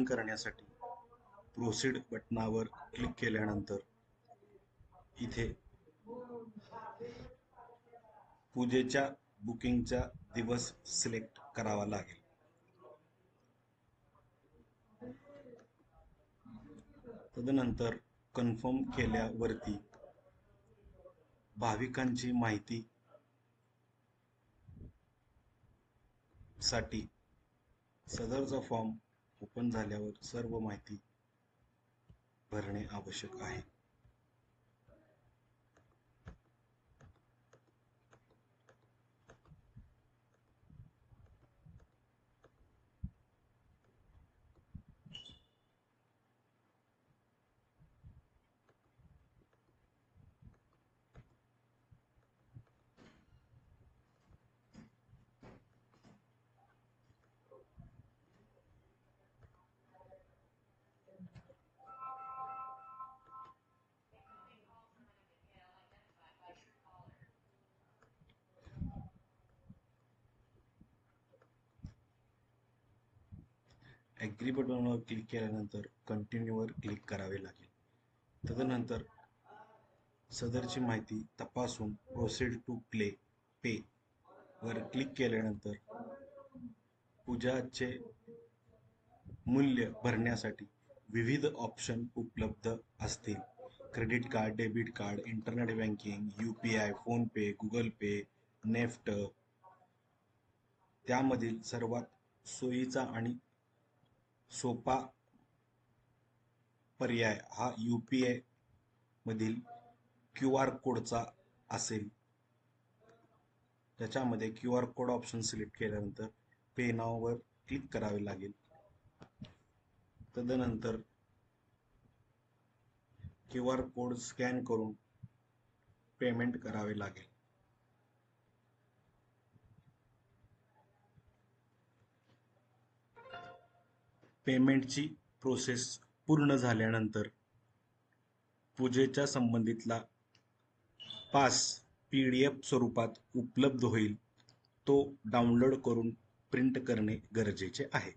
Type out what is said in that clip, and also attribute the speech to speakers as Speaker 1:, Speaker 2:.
Speaker 1: करण्यासाठी प्रोसीड बटनावर क्लिक केल्यानंतर इथे पूजेच्या बुकिंगचा दिवस सिलेक्ट करावा लागेल. तदनंतर कन्फर्म केल्यावरती भाविकांची माहिती साठी सदरचा फॉर्म ओपन झाल्यावर सर्व माहिती भरणे आवश्यक आहे. ॲग्री बटनवर क्लिक केल्यानंतर कंटिन्यूवर क्लिक करावे लागेल. तदनंतर सदरची माहिती तपासून प्रोसीड टू पे वर क्लिक केल्यानंतर पूजाचे मूल्य भरण्यासाठी विविध ऑप्शन उपलब्ध असतील. Credit card, debit card, internet banking, UPI, PhonePe, Google Pay, NEFT. त्यामधील सर्वात सोयीचा आणि सोपा पर्याय हा UPI मधील QR कोडचा असेल. त्याच्यामध्ये QR कोड ऑप्शन सिलेक्ट केल्यानंतर पे नाववर क्लिक करावे लागेल. तदनंतर QR कोड स्कॅन करून पेमेंट करावे लागेल. पेमेंटची प्रोसेस पूर्ण झाल्यानंतर पूजेच्या संबंधितला पास PDF स्वरूपात उपलब्ध होईल. तो डाउनलोड करून प्रिंट करणे गरजेचे आहे.